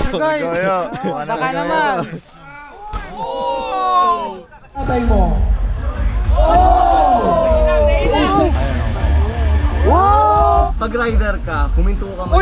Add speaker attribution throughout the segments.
Speaker 1: Sir Goyo. Baka naman.
Speaker 2: Atay mo.
Speaker 1: Pag rider ka, huminto ka man.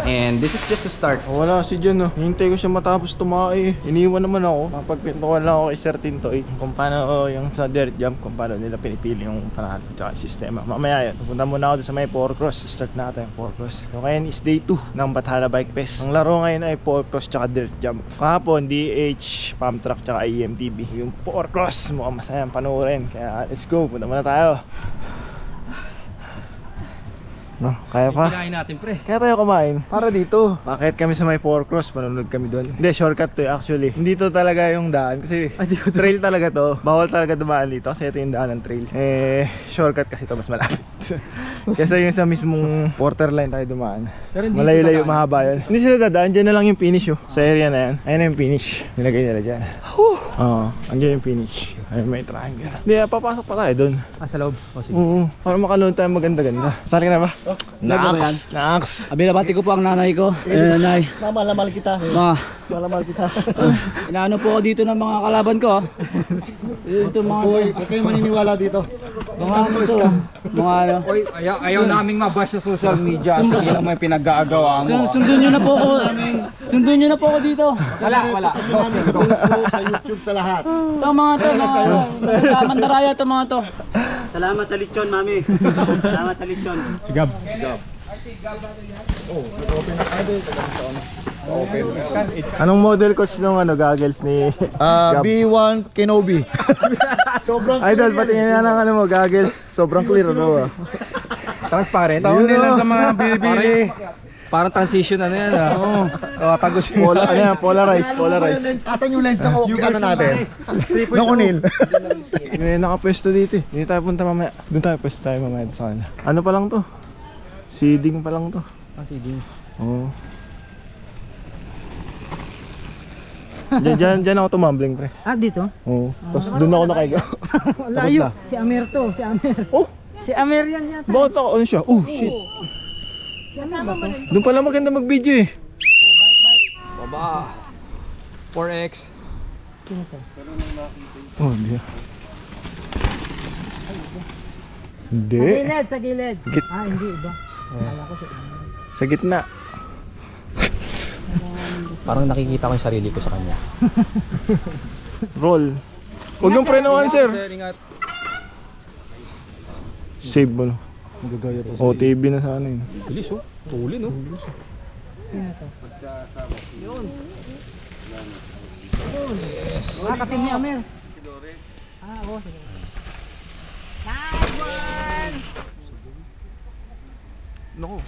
Speaker 3: And this is just a start.
Speaker 4: Wala si John, no. Hintay ko siya matapos tumakay. Iniwan naman ako. Mapagpintukan lang ako kay Sir Tinto kung paano yung sa dirt jump, kung paano nila pinipili yung panalo at sistema. Mamaya yun, pupunta muna ako sa may 4-cross. Start natin yung 4-cross. So ngayon is day 2 ng Bathala Bike Fest. Ang laro ngayon ay 4-cross tsaka dirt jump. Kahapon DH, pump track tsaka AMTB. Yung 4-cross mukhang masayang panoorin. Kaya let's go, punta muna tayo. No, kaya pa?
Speaker 3: Kinain natin, pre.
Speaker 4: Kaya tayo kumain para dito. Bakit kami sa may 4-cross, manunod kami doon. Hindi, shortcut to actually. Hindi to talaga yung daan kasi trail talaga to. Bawal talaga dumaan dito kasi ito yung daan ng trail. Shortcut kasi to, mas malapit. Kasi yung sa mismong borderline tayo dumaan. Malayo-layo, mahaba yun. Hindi sila dadaan, dyan na lang yung finish oh. Sa area na yan. Ayun na yung finish. Nilagay nila dyan. Oo, andyan yung finish. Ayun, may triangle. Hindi, papasok pa tayo doon.
Speaker 3: Sa loob.
Speaker 4: Oo, para makanood tayo maganda-ganda. Sali ka na ba? Naks.
Speaker 3: Binabati ko po ang nanay ko. Nanay.
Speaker 2: Malamal kita. Malamal kita.
Speaker 3: Inaano po ako dito ng mga kalaban ko. Ito mga
Speaker 2: Huwag kayong maniniwala dito.
Speaker 3: mga ano.
Speaker 5: Oy, ayaw naming mabash sa social media. Hindi naman may pinag-aagawa mo.
Speaker 3: Sundon niyo na po ako. Sundon niyo na po ako dito.
Speaker 5: Wala.
Speaker 2: Sa YouTube sa lahat.
Speaker 3: Ito mga to, mga mandaraya to mga to.
Speaker 1: Salamat sa lechon, mami. Salamat sa lechon.
Speaker 5: Sigab.
Speaker 4: Anong model coach nung goggles ni Gab?
Speaker 2: B1 Kenobi. Sobrang
Speaker 4: Idol, patingin nga ng mo, goggles. Sobrang clear daw ah.
Speaker 5: Transparent.
Speaker 4: Sa nila sa mga bibili.
Speaker 5: Parang transition ano yan ah. Oo. Tagos yung
Speaker 4: Polarize.
Speaker 2: Asan yung lens ng ano natin? Ng Unil.
Speaker 4: May nakapwesto dito eh. Dito tayo punta mamaya. Doon tayo pwesto tayo mamaya sa kanila. Ano pa lang to? Seeding pa lang to.
Speaker 3: Seeding.
Speaker 4: Oo. Diyan ako tumambling pre.
Speaker 1: Dito?
Speaker 4: Oo. Tapos doon ako nakaiga.
Speaker 1: Layo. Si Amer to. Si Amer.
Speaker 4: Oh!
Speaker 1: Si Amer yan yata.
Speaker 4: Bakit ako? Ano siya? Oh shit. Doon pala maganda mag-video eh.
Speaker 5: Baba. 4X.
Speaker 4: Oh, hindi. Hindi.
Speaker 1: Sa gilid. Hindi iba.
Speaker 4: Sa gitna.
Speaker 3: Parang nakikita ko yung sarili ko sa kanya.
Speaker 4: Roll. Huwag yung prenohan sir.
Speaker 5: Ingat.
Speaker 4: Save mo no. OTB na sa ano yun.
Speaker 5: Bilis oh. Tuli no.
Speaker 1: Katim ni Amer. Oo.
Speaker 4: Naku.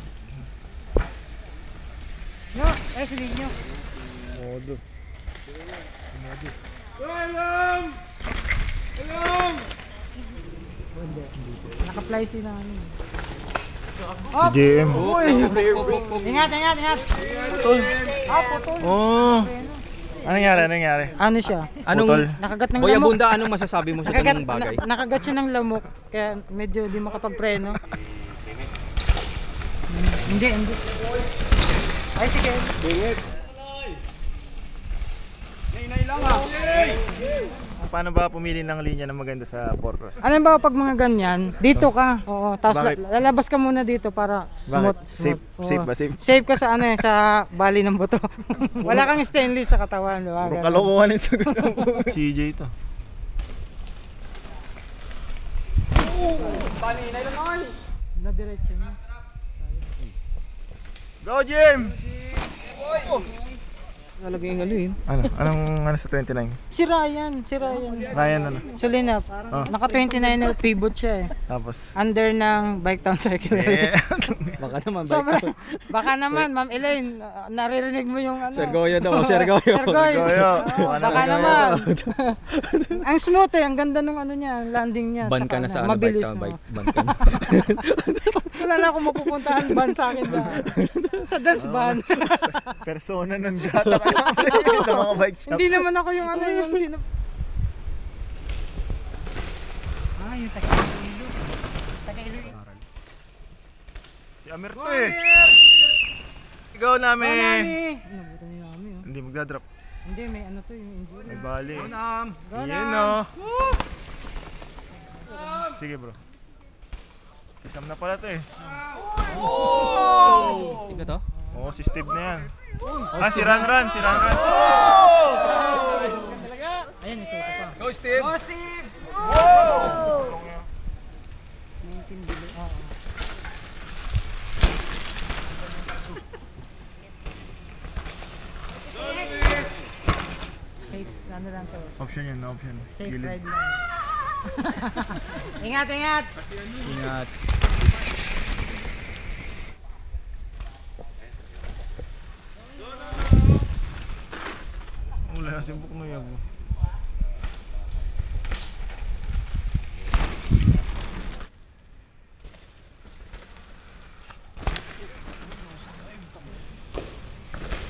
Speaker 1: Sige nyo.
Speaker 4: Modo.
Speaker 1: Naka-fly si na ano.
Speaker 4: GM.
Speaker 1: Ingat. Putol.
Speaker 4: Oh. Anong nangyari?
Speaker 1: Ano siya?
Speaker 4: Putol.
Speaker 1: Nakagat ng
Speaker 5: Boy
Speaker 1: lamok.
Speaker 5: Abunda, anong masasabi mo sa ganung bagay?
Speaker 1: Nakagat siya ng lamok. Kaya medyo di makapagpreno. Hindi. Ay, sige.
Speaker 4: Paano ba pumili ng linya na maganda sa 4-cross?
Speaker 1: Ano ba pag mga ganyan? Dito ka. Oo, tapos lalabas ka muna dito para smooth.
Speaker 4: Safe ba? Safe?
Speaker 1: Safe ka sa sa bali ng buto. Wala kang stainless sa katawan, di ba?
Speaker 4: Puro kalokohan yung sagot ng CJ ito.
Speaker 1: Na diretso mo.
Speaker 4: Go Jim!
Speaker 1: Lalagay yung alin.
Speaker 4: Anong sa 29?
Speaker 1: Si Ryan.
Speaker 4: Ryan ano?
Speaker 1: Sa lineup. Naka 29er pivot siya eh.
Speaker 4: Tapos?
Speaker 1: Under ng Bike Town Cycle.
Speaker 4: Yeah.
Speaker 3: Baka naman
Speaker 1: Baka naman, Ma'am Elaine, naririnig mo yung ano.
Speaker 3: Sir Goyo daw, Sir Goyo.
Speaker 1: Baka naman. Ang smooth eh, ang ganda ng ano niya, landing niya.
Speaker 3: Ban ka na sa
Speaker 1: mabilis
Speaker 3: bike. Ban ka na.
Speaker 1: Wala na akong mapupuntahan ban sa akin ba. Sa dance ban.
Speaker 4: Persona non grata ka lang sa mga bike shop.
Speaker 1: Hindi naman ako yung ano yung sino. Yung Taga-Iloilo. Si Amer to eh.
Speaker 4: Go namin!
Speaker 1: Inabutan niyo namin oh.
Speaker 4: Hindi magdadrop.
Speaker 1: Hindi, may ano to yung injury.
Speaker 4: May bali.
Speaker 1: Go
Speaker 4: Yan
Speaker 1: Nam!
Speaker 4: o. Sige bro. Isam na pala to eh.
Speaker 3: Sige to?
Speaker 4: Oo, si Steve na yan. Ah, si Ran.
Speaker 1: Ayan, ito pa.
Speaker 5: Go Steve!
Speaker 1: Go Steve! Safe, ano lang to.
Speaker 4: Option yan, option.
Speaker 1: Safe
Speaker 4: Gilid.
Speaker 1: ride lang. Ingat, ingat!
Speaker 3: Ingat.
Speaker 4: Wala kasi buk mo yan.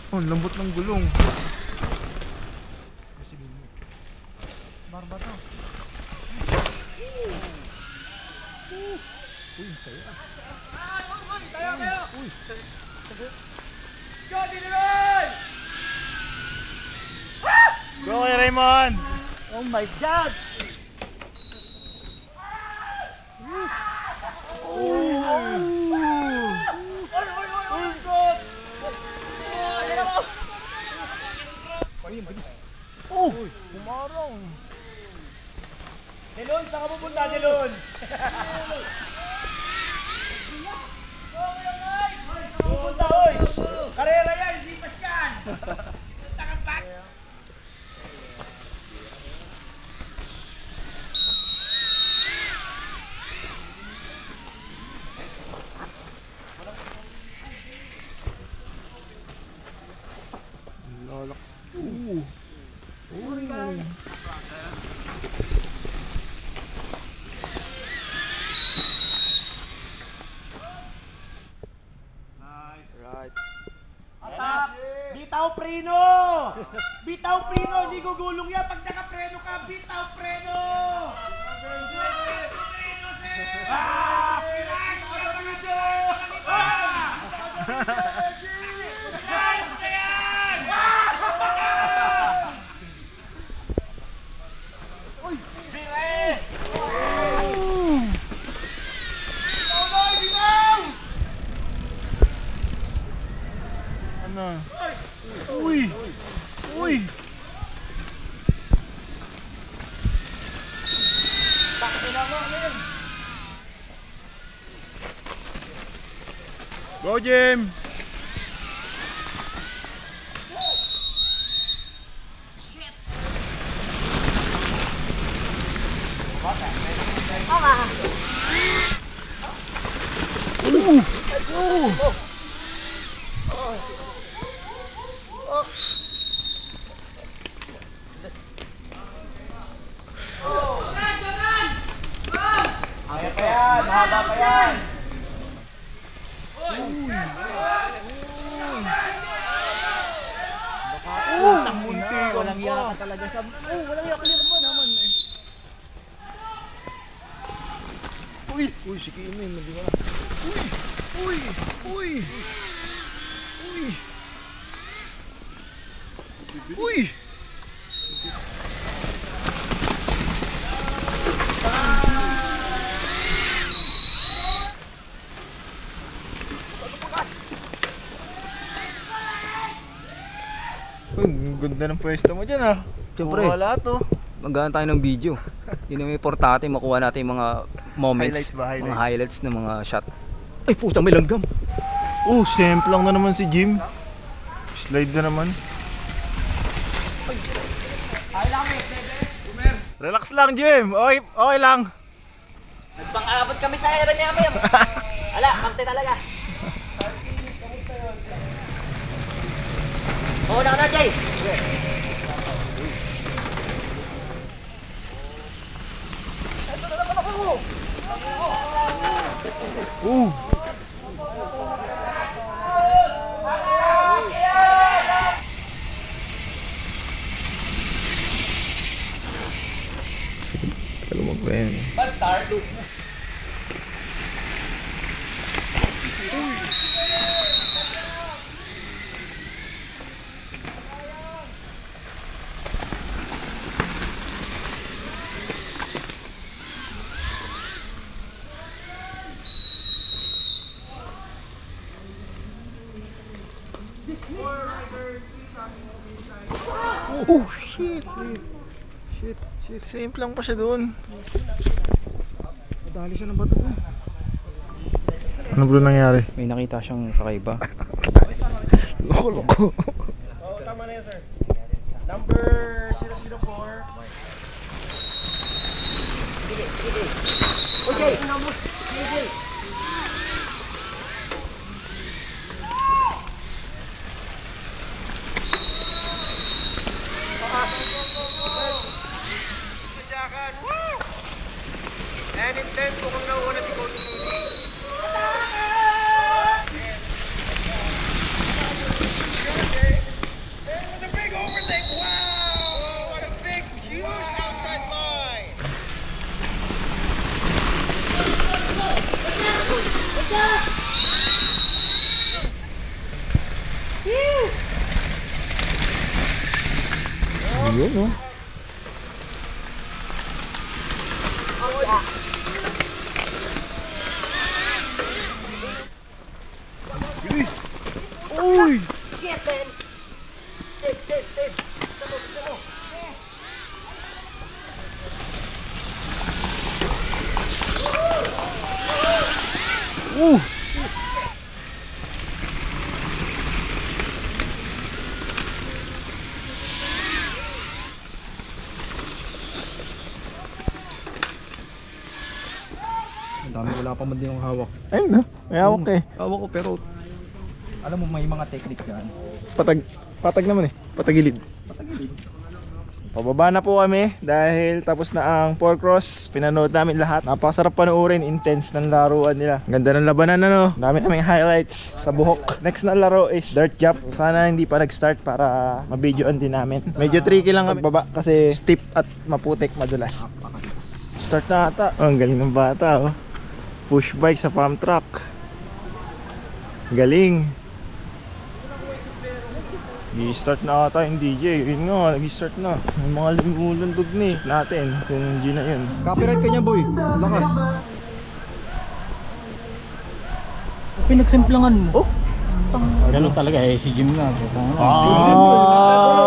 Speaker 4: Oh, lambot ng gulong.
Speaker 1: Barba to.
Speaker 4: Go kay Raymond!
Speaker 1: Oh my God!
Speaker 2: Delon, saan ka pupunta, Delon? Pupunta, oy! Karera yan, hindi pas yan! Punta ka back! Bitaw preno! Bitaw preno! Hindi gugulong yan pag nakapreno ka! Bitaw preno! Preno, sir! Ah!
Speaker 4: Ano? Uy! Uy! Go, Jim!
Speaker 2: Mahaba pa yan!
Speaker 4: Munti!
Speaker 3: Walang yaka talaga sa... Oh, walang yaka naman naman eh.
Speaker 4: Uy! Uy, si Kimi, hindi ka na. Uy! Uy! Uy! Uy! Uy! Ang ganda ng pwesto mo dyan ah.
Speaker 6: Siyempre.
Speaker 4: Wala to.
Speaker 6: Magana tayo ng video. Yun yung importante, makuha natin yung mga moments.
Speaker 4: Highlights ba? Highlights?
Speaker 6: Mga highlights ng mga shot. Ay puta, may langgam.
Speaker 4: Oh, simple lang na naman si Jim. Slide na naman. Relax lang, Jim. Okay, okay lang.
Speaker 3: Nagpang-abot kami sa era niya, Ma'am. Ala, pangte talaga. Oo na, Jay.
Speaker 4: Kalumag ba yan? Oh, shit. Shit. Same lang pa siya doon.
Speaker 1: Dali siya ng bato ko.
Speaker 4: Ano bro nangyari?
Speaker 6: May nakita siyang kakaiba.
Speaker 4: Loko.
Speaker 2: Oo, tama na yan, sir. Number 004. Sadyakan. Woo! And intense po kung nauuna si Coach Mooney. With a big overtake. Wow! What a big, huge outside line.
Speaker 4: Yun, no? Bilis! Uy!
Speaker 6: Ang dami, wala pa man din yung hawak.
Speaker 4: Ayun na, may hawak eh.
Speaker 6: Hawak ko pero alam mo may mga technique yan.
Speaker 4: Patag naman eh, patagilid. Pababa na po kami dahil tapos na ang 4-cross. Pinanood namin lahat. Napakasarap panoorin, intense ng laruan nila. Ganda ng labanan, ano. Dami naming highlights sa buhok. Next na laro is dirt jump. Sana hindi pa nag-start para mabidyoan din namin. Medyo tricky lang ang baba kasi steep at maputik madulas. Start na ata. Oh, ang galing ng bata, oh. Push bike sa farm truck. Galing. Nag-start na ata yung DJ. Yun nga, nag-start na. May mga lumulundog na eh. Natin, kung G na yun.
Speaker 6: Copyright ka niya, boy. Lakas.
Speaker 3: Pinagsimplangan mo.
Speaker 4: Oh?
Speaker 3: Ganun talaga eh, si Jim na.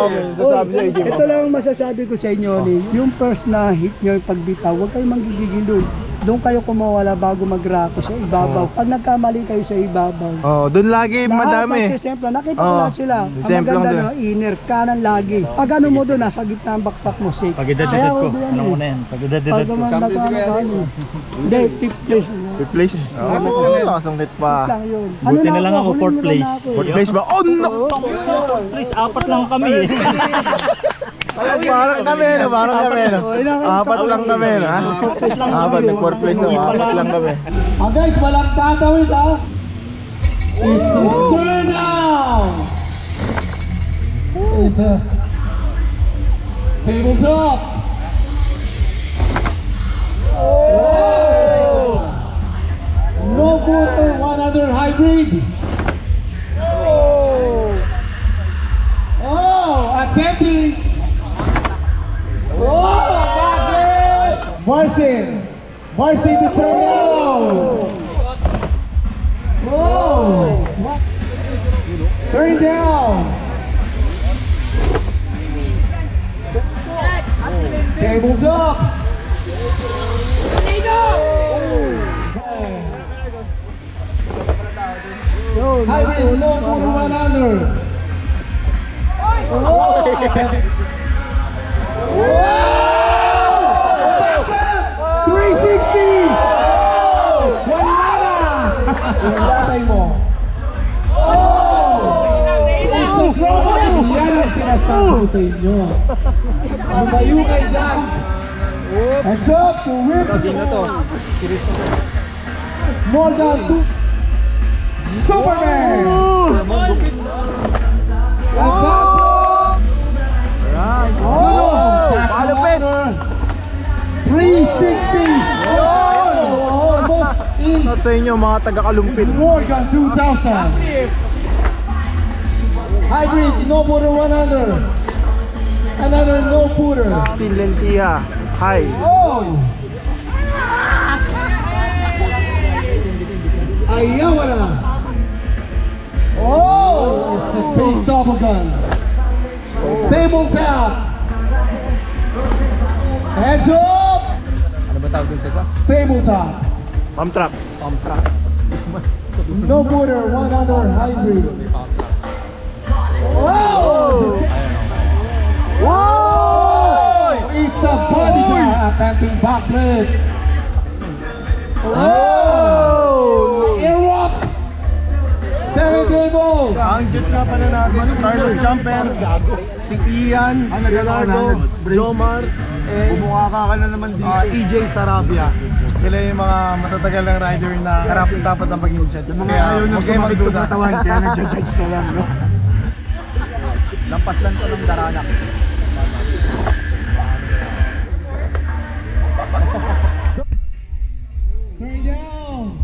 Speaker 4: May sasabi sa'yo, Jim.
Speaker 7: Ito lang ang masasabi ko sa inyo, ni yung first na hit nyo, yung pagbitaw, huwag kayong manggigigil doon. Doon kayo kumawala bago mag-rako sa ibabaw. Pag nagkamali kayo sa ibabaw,
Speaker 4: Oh, doon lagi madami.
Speaker 7: Siyempre, nakita ko lahat sila. Ang
Speaker 4: siyempre lang
Speaker 7: maganda
Speaker 4: doon.
Speaker 7: na inner, kanan lagi. Pag ano mo doon, nasa gitna ang baksak mo, safe.
Speaker 3: Pag-idadidad ko.
Speaker 7: Kaya
Speaker 3: Alam mo na yan.
Speaker 7: Pag
Speaker 3: Pag-idadidad ko.
Speaker 7: ano, hindi, 5th place.
Speaker 4: Replace? Oo, nakasungkit pa.
Speaker 7: Lang yun.
Speaker 3: Buti na lang ako,
Speaker 7: huling
Speaker 3: 4th
Speaker 7: na
Speaker 3: place.
Speaker 7: lang ako eh.
Speaker 4: 4th place ba? Oh no!
Speaker 3: Please, 4 lang kami eh.
Speaker 4: Parang kami, no? Parang kami, no? 4 lang kami, no? 4 nag 4th place na, 4 lang kami.
Speaker 5: Guys, walang tatawid ha. Turn down. It's a table drop. No quarter, one other hybrid. Attempting. Marcin to turn down. Turn down. Tables up. Hybrid, no quarter, one under. Wow! 360! Wala! Yung datay mo. Yan ang sinasabi ko sa inyo. Ano ba yung kay Jack? Hands up to whip. More than 2. Superman!
Speaker 4: Palupit!
Speaker 5: 360!
Speaker 4: Not sa inyo, mga taga-kalumpit.
Speaker 5: More than 2,000! Hybrid, no footer 100. Another no footer.
Speaker 4: Steel Lentia. Hi.
Speaker 5: Oh! Ayaw na! Oh! It's a big Toboggan. Stable tap. Hands up.
Speaker 6: Ano ba tawag dun sa isa?
Speaker 5: Stable tap.
Speaker 4: Pump track.
Speaker 5: No border, one under hybrid. Whoa! Whoa! It's a body drop, attacking back leg. Whoa! Erupt! 7 table.
Speaker 4: Ang judge nga pala natin, Carlos Jumper, si Ian, Leonardo, Jomar, bumukaka ka na naman dito, EJ Sarabia. Sila yung mga matatagal ng rider na dapat na maging judge. Mga ayaw na sumakit ng katawan, kaya nag-judge na lang, no?
Speaker 6: Lampas lang to ng daranak.
Speaker 5: Turn down.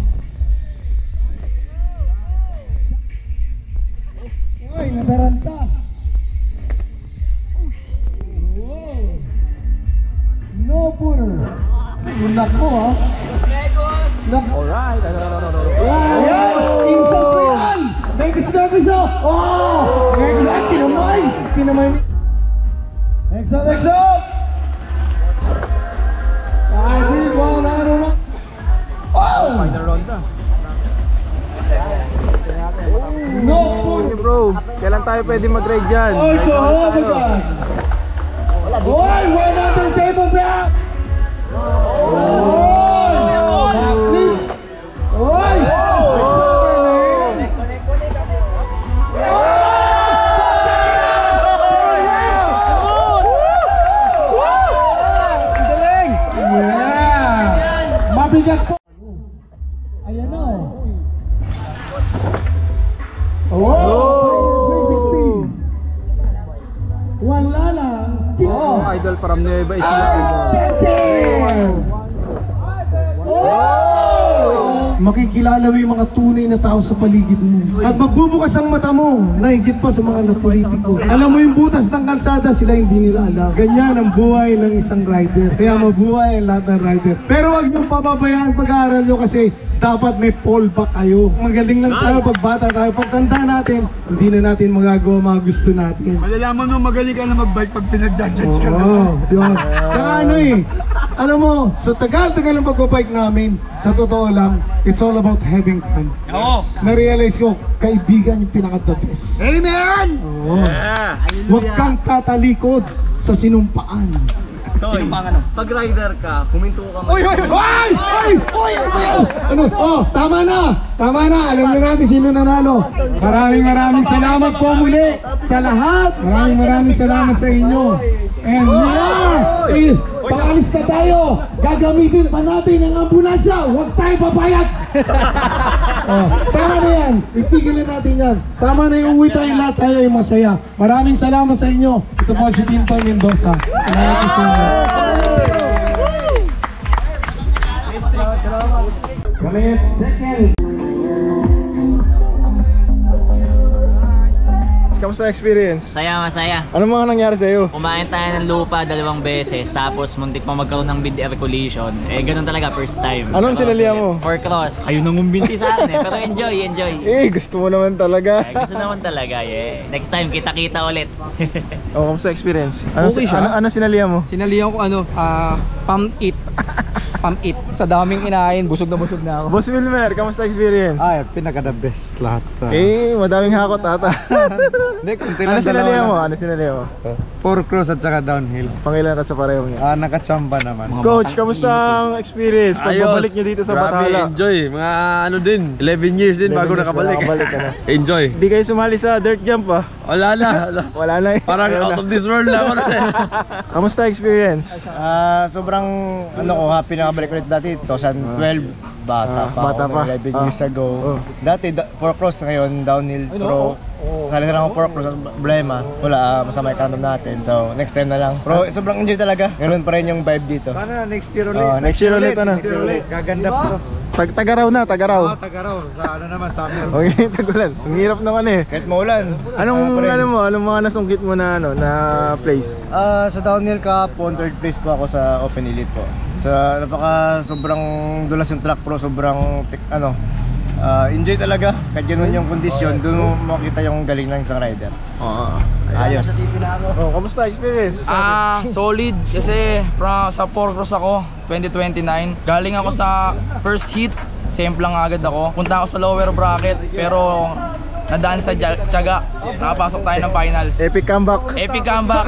Speaker 5: Uy, nadaranta. Whoa. No border. Unak mo, ha?
Speaker 6: Alright.
Speaker 5: Ayan! Insult ko yan! Next na gusto! Oh! Kinamay! Next up! I think one out of oh!
Speaker 6: Final ronda.
Speaker 5: No!
Speaker 4: Hey bro, kailan tayo pwede mag-ride dyan?
Speaker 5: Oh, ito! Oh, my God! Oy! One under table down! Oy! Oy! Mabigat po! Ayan o! Wow! 316! Wala lang!
Speaker 6: Oh, idol from Nueva Ecija.
Speaker 5: Makikilala mo yung mga tunay na tao sa paligid mo. At magbubukas ang mata mo, naigit pa sa mga politiko. Alam mo yung butas ng kalsada, sila hindi nila alam. Ganyan ang buhay ng isang rider. Kaya mabuhay ang lahat ng rider. Pero wag niyong pababayaan pag-aaral nyo kasi dapat may fallback kayo. Magaling lang tayo pag bata tayo. Pag tanda natin, hindi na natin magagawa mga gusto natin.
Speaker 2: Malalaman mo magaling ka na mag-bike pag pinag-judge ka na.
Speaker 5: Oo, yun. Saka ano eh, alam mo, sa tagal-tagal ng pag-bike namin, sa totoo lang, it's all about having fun.
Speaker 6: Oo.
Speaker 5: Na-realize ko, kaibigan yung pinaka-the best.
Speaker 2: Amen!
Speaker 5: Oo. Huwag kang tatalikod sa sinumpaan.
Speaker 4: Toy, pag rider ka, huminto ka
Speaker 6: Uy!
Speaker 5: Ay! Ay! Ay! Ano? Oh, tama na! Tama na! Alam na natin sino nanalo. Maraming salamat po muli sa lahat. Maraming salamat sa inyo. And yeah! Paalis na tayo! Gagamitin pa natin ang ambulansya! Huwag tayo papayag! Oh, tama na yan! Itigil na natin yan. Tama na yung uwi tayo lahat tayo yung masaya. Maraming salamat sa inyo. Ito po si Team Toy Mendoza. Salamat sa inyo. Kami second.
Speaker 4: Kamusta experience?
Speaker 3: Masaya.
Speaker 4: Ano mga nangyari sa'yo?
Speaker 3: Kumain tayo ng lupa 2 beses, tapos muntik pa magkaroon ng mid-air collision. Ganun talaga, first time.
Speaker 4: Anong sinalihan mo?
Speaker 3: 4 cross. Ayun ang umbinti sa akin pero enjoy.
Speaker 4: Gusto mo naman talaga.
Speaker 3: Gusto naman talaga, Next time, kita-kita ulit.
Speaker 4: Kamusta experience? Ano,
Speaker 6: Okay siya.
Speaker 4: Ano sinalihan mo?
Speaker 6: Sinalihan ko pump it. Sa daming inain, busog na ako.
Speaker 4: Boss Wilmer, kamusta experience?
Speaker 8: Ay, pinaka-the best lahat.
Speaker 4: Madaming hakot ata.
Speaker 8: Hindi, kunti
Speaker 4: Ano
Speaker 8: lang
Speaker 4: sinalihan mo?
Speaker 8: dalawa
Speaker 4: Ano sinalihan mo?
Speaker 8: lang. 4 cross at saka downhill.
Speaker 4: Pangilan ka sa pareho niya.
Speaker 8: Nakachamba naman.
Speaker 4: Coach, kamusta ang experience? Pagbabalik niyo dito sa Bathala.
Speaker 9: Enjoy. Mga 11 years din
Speaker 4: 11
Speaker 9: bago
Speaker 4: years,
Speaker 9: nakabalik.
Speaker 4: nakabalik ka na.
Speaker 9: Enjoy.
Speaker 4: Hindi kayo sumali sa dirt jump
Speaker 9: Wala na.
Speaker 4: Wala na eh.
Speaker 9: Parang
Speaker 4: Ayun
Speaker 9: out
Speaker 4: na.
Speaker 9: of this world na ako na.
Speaker 4: Kamusta experience?
Speaker 8: Sobrang happy na kabalik ulit dati. 2012. Bata pa
Speaker 4: bata
Speaker 8: ako,
Speaker 4: pa.
Speaker 8: 11 years ago. Dati 4 cross, ngayon downhill pro. Nalit na ako 4 cross, problema. Wala, masama yung kanon natin. So next time na lang. Pero sobrang enjoy talaga. Ganun pa rin yung vibe dito. Sana next year ulit.
Speaker 4: Next year ulit, ano?
Speaker 8: Next year ulit. Gaganda po.
Speaker 4: Tagaraw na, tagaraw.
Speaker 8: Tagaraw. Sa naman, summer.
Speaker 4: Okay, tagulan. Ang hirap naman eh.
Speaker 8: Kahit maulan.
Speaker 4: Anong mga nasungkit mo na na place?
Speaker 8: Sa downhill kahapon, 3rd place po ako sa Open Elite po. Sa sobrang dulas yung track pro, sobrang enjoy talaga. Kahit ganun yung kondisyon, doon mo makita yung galing ng isang rider.
Speaker 4: Oo.
Speaker 8: Ayos.
Speaker 4: Oh, kamusta experience?
Speaker 6: Solid kasi sa 4Cross ako 2029. Galing ako sa first heat, same lang agad ako. Punta ako sa lower bracket pero nadaan sa tiyaga. Nakapasok tayo ng finals.
Speaker 4: Epic comeback.
Speaker 6: Epic comeback.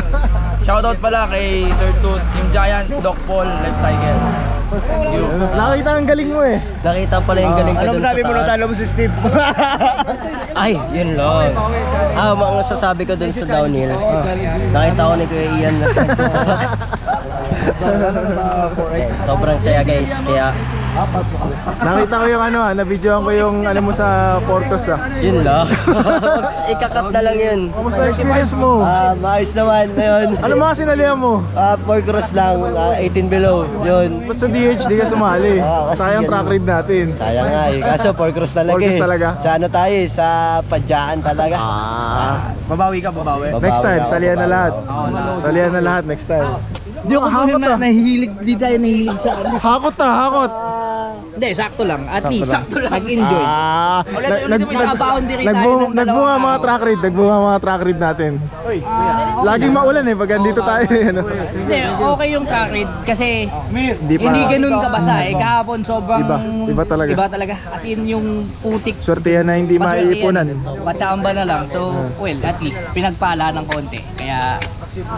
Speaker 6: Shoutout pala kay Sir Toots, Team Giant, Doc Paul, Life Cycle.
Speaker 4: Nakita ang galing mo eh.
Speaker 10: Nakita pala yung galing ko
Speaker 8: Anong
Speaker 10: dun sa
Speaker 8: sabi mo
Speaker 10: taas.
Speaker 8: natalo mo si Steve?
Speaker 10: Ay, yun lang. Mga sasabi ko dun sa downhill. Nakita ko ni Kuya Ian na sobrang saya guys, kaya
Speaker 4: Nakita ko yung na-videoan ko yung mo sa Portos
Speaker 10: yun lang. Ikakat na lang yun.
Speaker 4: Kamusta experience mo?
Speaker 10: Maayos naman ngayon.
Speaker 4: Ano mga sinalihan mo?
Speaker 10: 4Cross lang, 18 below, yun.
Speaker 4: Ba't sa DH di ka sumali?
Speaker 10: Kasi
Speaker 4: Sayang track ride natin.
Speaker 10: Sayang nga eh, kaso 4Cross talaga
Speaker 4: 4Cross talaga?
Speaker 10: Sa ano tayo eh, sa padyaan talaga.
Speaker 6: Babawi ka, babawi.
Speaker 4: Next time,
Speaker 10: Babawi
Speaker 4: salihan
Speaker 10: ako,
Speaker 4: na lahat.
Speaker 10: babawi.
Speaker 4: Salihan na lahat next time.
Speaker 6: Di ako
Speaker 4: Hakot ah.
Speaker 6: nahihilig, di tayo nahihilig sa
Speaker 4: Hakot ah, hakot.
Speaker 6: Hindi, sakto lang. At least,
Speaker 4: Sakto
Speaker 6: sakto lang. Mag-enjoy.
Speaker 1: Ulit mo yung boundary tayo ng
Speaker 4: Nagbunga
Speaker 1: dalawang
Speaker 4: mga
Speaker 1: araw.
Speaker 4: track ride, nagbunga mga track ride natin. Laging maulan eh, pag andito tayo ano.
Speaker 1: Hindi, okay yung track ride kasi
Speaker 4: Hindi pa.
Speaker 1: hindi ganun kabasa eh. Kahapon sobrang
Speaker 4: Iba talaga.
Speaker 1: Iba talaga. As in yung putik.
Speaker 4: Swertihan na hindi maiipunan.
Speaker 1: Patsamba na lang. So, well, at least pinagpala ng konti. Kaya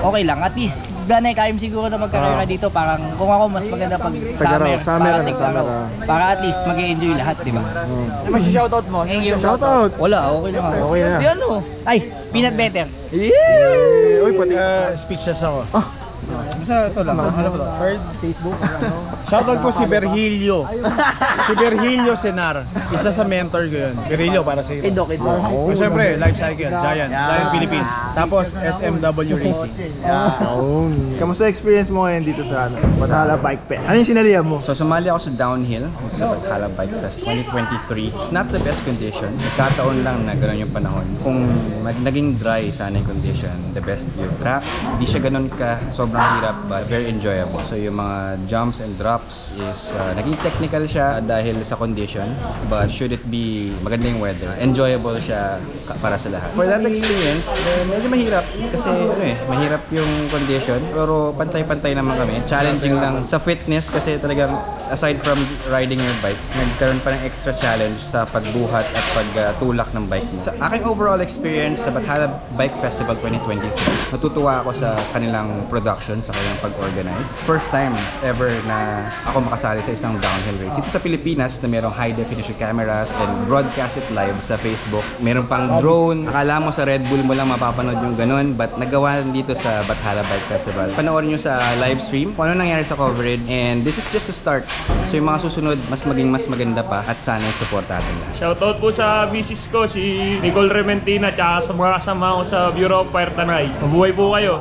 Speaker 1: okay lang. At least ganay kayong siguro na magkarera dito. Parang kung ako mas maganda pag summer para Tiglaro. Para at least mag-enjoy lahat, di ba?
Speaker 6: Ano shoutout mo?
Speaker 1: Thank you.
Speaker 4: Shout out.
Speaker 10: Wala, okay naman.
Speaker 4: Okay na.
Speaker 6: Si ano?
Speaker 1: Ay, peanut butter.
Speaker 4: Uy, pati.
Speaker 9: Speechless ako.
Speaker 2: Isa ito lang. Ano ba? Third Facebook. Shoutout ko si Berhilio. Si Berhilio Senar. Isa sa mentor ko yun. Berhilio para sa iyo. Oh, siyempre, Life Cycle, Giant Philippines. Tapos SMW Racing.
Speaker 4: Kamusta experience mo ngayon dito sa Bathala Bike Fest? Ano yung sinalihan mo?
Speaker 11: So sumali ako sa downhill sa Bathala Bike Fest 2023. It's not the best condition. Nagkataon lang na gano'n yung panahon. Kung naging dry sana yung condition, the best yung track. Hindi siya gano'n ka sobrang hirap but very enjoyable. So yung mga jumps and drops is naging technical siya dahil sa condition, but should it be maganda yung weather, enjoyable siya para sa lahat. For that experience, medyo mahirap kasi mahirap yung condition pero pantay-pantay naman kami. Challenging lang sa fitness kasi talagang aside from riding your bike, nagkaroon pa ng extra challenge sa pagbuhat at pagtulak ng bike mo. Sa aking overall experience sa Bathala Bike Festival 2023, natutuwa ako sa kanilang production, sa kanilang pag-organize. First time ever na ako makasali sa isang downhill race. Ito sa Pilipinas na merong high definition cameras and broadcast it live sa Facebook. Meron pang drone. Akala mo sa Red Bull mo lang mapapanood yung ganun, but nagawa dito sa Bathala Bike Festival. Panoorin nyo sa live stream kung ano nangyari sa coverage, and this is just a start. So yung mga susunod, mas maganda pa at sana support natin lahat.
Speaker 12: Shoutout po sa misis ko, si Nicole Rementina, tsaka sa mga kasama ko sa Bureau of Fire Tanay. Mabuhay po kayo!